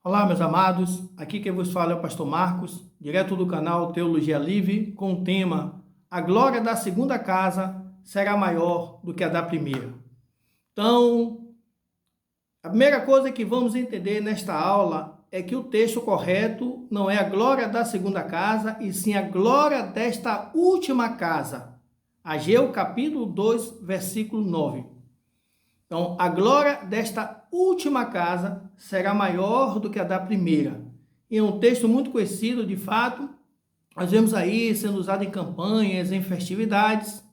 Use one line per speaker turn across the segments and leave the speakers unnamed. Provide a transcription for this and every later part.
Olá, meus amados, aqui quem vos fala é o pastor Marcos, direto do canal Teologia Livre, com o tema A glória da segunda casa será maior do que a da primeira. Então, a primeira coisa que vamos entender nesta aula é que o texto correto não é a glória da segunda casa, e sim a glória desta última casa. Ageu capítulo 2, versículo 9. Então, a glória desta última casa será maior do que a da primeira. E é um texto muito conhecido, de fato. Nós vemos aí sendo usado em campanhas, em festividades,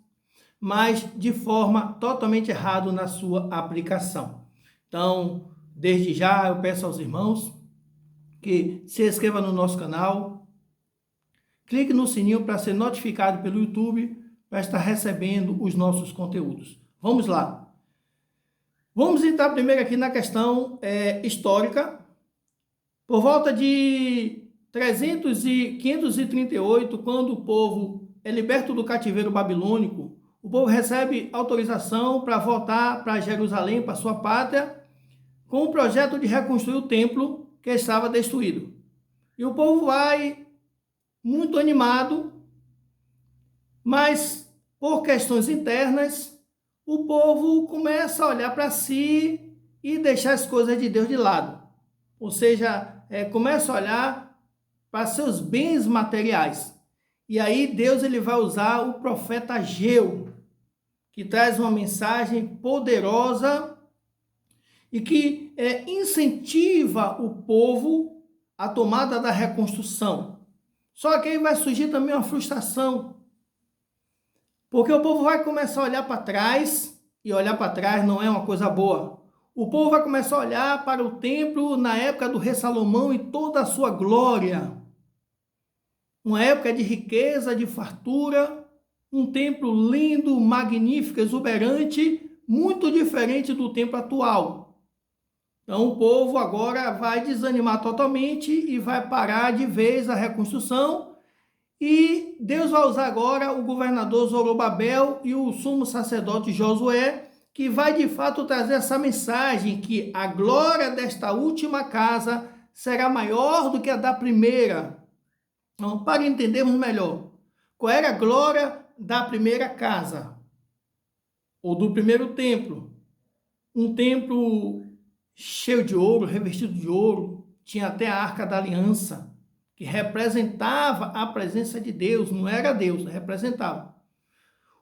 mas de forma totalmente errada na sua aplicação. Então, desde já eu peço aos irmãos que se inscrevam no nosso canal, clique no sininho para ser notificado pelo YouTube, para estar recebendo os nossos conteúdos. Vamos lá. Vamos entrar primeiro aqui na questão histórica. Por volta de 300 e 538, quando o povo é liberto do cativeiro babilônico, o povo recebe autorização para voltar para Jerusalém, para sua pátria, com o projeto de reconstruir o templo que estava destruído. E o povo vai muito animado, mas por questões internas, o povo começa a olhar para si e deixar as coisas de Deus de lado. Ou seja, começa a olhar para seus bens materiais. E aí Deus ele vai usar o profeta Ageu, que traz uma mensagem poderosa e que incentiva o povo à tomada da reconstrução. Só que aí vai surgir também uma frustração. Porque o povo vai começar a olhar para trás, e olhar para trás não é uma coisa boa. O povo vai começar a olhar para o templo na época do rei Salomão e toda a sua glória. Uma época de riqueza, de fartura, um templo lindo, magnífico, exuberante, muito diferente do templo atual. Então o povo agora vai desanimar totalmente e vai parar de vez a reconstrução. E Deus vai usar agora o governador Zorobabel e o sumo sacerdote Josué, que vai de fato trazer essa mensagem que a glória desta última casa será maior do que a da primeira. Então, para entendermos melhor, qual era a glória da primeira casa, ou do primeiro templo? Um templo cheio de ouro, revestido de ouro, tinha até a Arca da Aliança, que representava a presença de Deus, não era Deus, representava.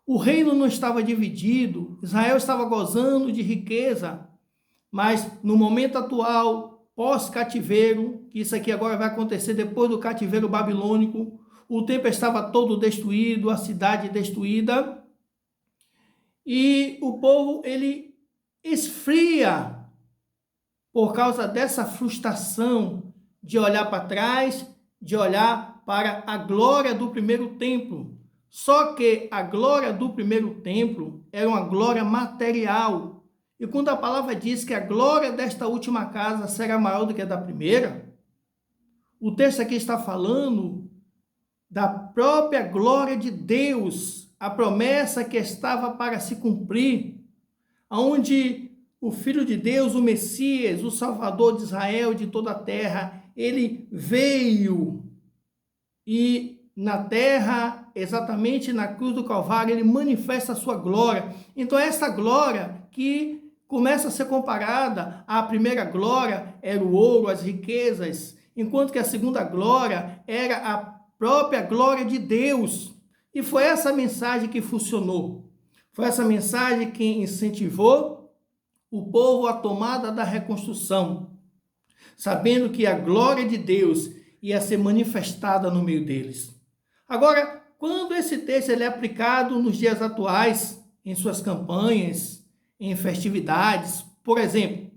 O reino não estava dividido, Israel estava gozando de riqueza, mas no momento atual, pós-cativeiro, que isso aqui agora vai acontecer depois do cativeiro babilônico, o templo estava todo destruído, a cidade destruída, e o povo, ele esfria por causa dessa frustração de olhar para trás, de olhar para a glória do primeiro templo. Só que a glória do primeiro templo era uma glória material. E quando a palavra diz que a glória desta última casa será maior do que a da primeira, o texto aqui está falando da própria glória de Deus, a promessa que estava para se cumprir, onde o Filho de Deus, o Messias, o Salvador de Israel, de toda a terra, ele veio e na terra, exatamente na cruz do Calvário, ele manifesta a sua glória. Então essa glória que começa a ser comparada à primeira glória, era o ouro, as riquezas, enquanto que a segunda glória era a própria glória de Deus. E foi essa mensagem que funcionou. Foi essa mensagem que incentivou o povo à tomada da reconstrução, sabendo que a glória de Deus ia ser manifestada no meio deles. Agora, quando esse texto ele é aplicado nos dias atuais, em suas campanhas, em festividades, por exemplo,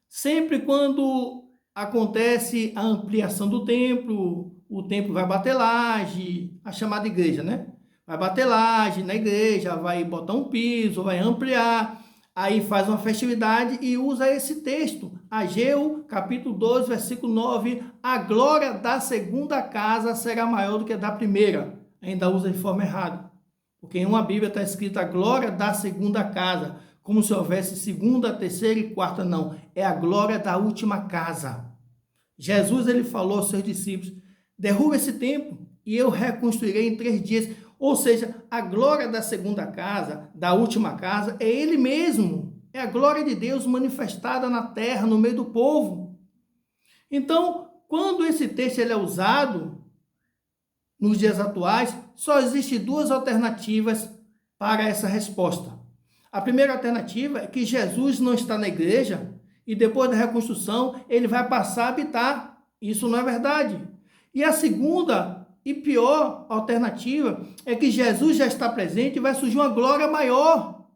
sempre quando acontece a ampliação do templo, o templo vai bater laje, a chamada igreja, né? Vai bater laje na igreja, vai botar um piso, vai ampliar, aí faz uma festividade e usa esse texto, Ageu, capítulo 2, versículo 9, a glória da segunda casa será maior do que a da primeira. Ainda usa de forma errada, porque em uma Bíblia está escrito a glória da segunda casa, como se houvesse segunda, terceira e quarta, não. É a glória da última casa. Jesus ele falou aos seus discípulos: derruba esse templo e eu reconstruirei em 3 dias. Ou seja, a glória da segunda casa, da última casa, é ele mesmo. É a glória de Deus manifestada na terra, no meio do povo. Então, quando esse texto ele é usado nos dias atuais, só existem 2 alternativas para essa resposta. A primeira alternativa é que Jesus não está na igreja e depois da reconstrução ele vai passar a habitar. Isso não é verdade. E a segunda e pior alternativa é que Jesus já está presente e vai surgir uma glória maior.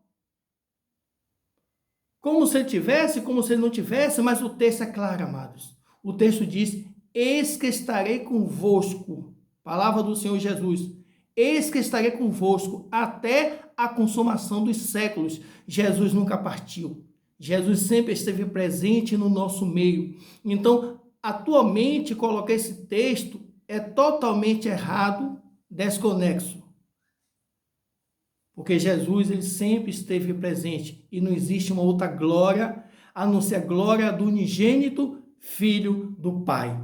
Como se ele tivesse, como se ele não tivesse, mas o texto é claro, amados. O texto diz: eis que estarei convosco. Palavra do Senhor Jesus. Eis que estarei convosco até a consumação dos séculos. Jesus nunca partiu. Jesus sempre esteve presente no nosso meio. Então, atualmente, colocar esse texto é totalmente errado, desconexo. Porque Jesus ele sempre esteve presente e não existe uma outra glória a não ser a glória do unigênito Filho do Pai.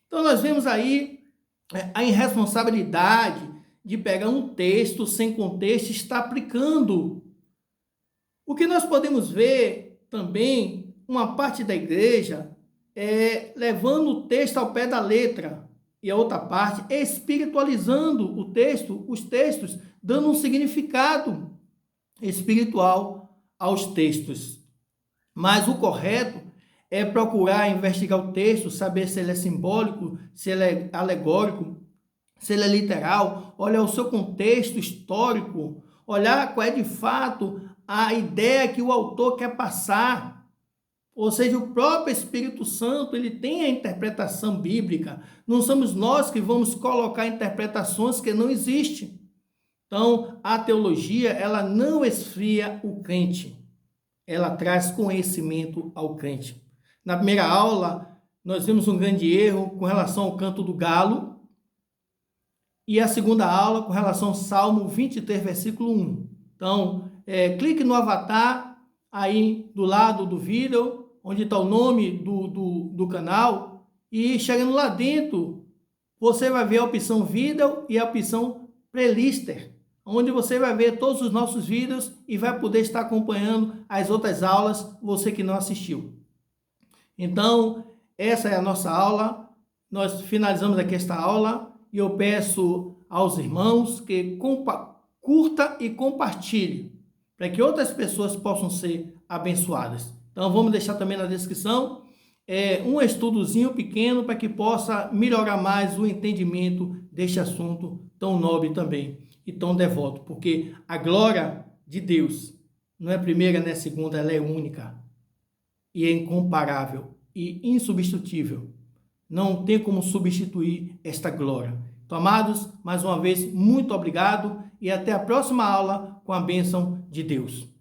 Então nós vemos aí a irresponsabilidade de pegar um texto sem contexto e estar aplicando. O que nós podemos ver também, uma parte da igreja levando o texto ao pé da letra e a outra parte espiritualizando o texto, os textos, dando um significado espiritual aos textos. Mas o correto é procurar investigar o texto, saber se ele é simbólico, se ele é alegórico, se ele é literal, olhar o seu contexto histórico, olhar qual é de fato a ideia que o autor quer passar. Ou seja, o próprio Espírito Santo, ele tem a interpretação bíblica. Não somos nós que vamos colocar interpretações que não existem. Então, a teologia, ela não esfria o crente. Ela traz conhecimento ao crente. Na primeira aula, nós vimos um grande erro com relação ao canto do galo. E a segunda aula com relação ao Salmo 23, versículo 1. Então, clique no avatar aí do lado do vídeo, onde está o nome do canal, e chegando lá dentro, você vai ver a opção vídeo e a opção playlist, onde você vai ver todos os nossos vídeos e vai poder estar acompanhando as outras aulas, você que não assistiu. Então, essa é a nossa aula, nós finalizamos aqui esta aula, e eu peço aos irmãos que curta e compartilhe, para que outras pessoas possam ser abençoadas. Então, vamos deixar também na descrição um estudozinho pequeno para que possa melhorar mais o entendimento deste assunto tão nobre também e tão devoto, porque a glória de Deus não é primeira nem segunda, ela é única e é incomparável e insubstituível. Não tem como substituir esta glória. Então, amados, mais uma vez, muito obrigado e até a próxima aula com a bênção de Deus.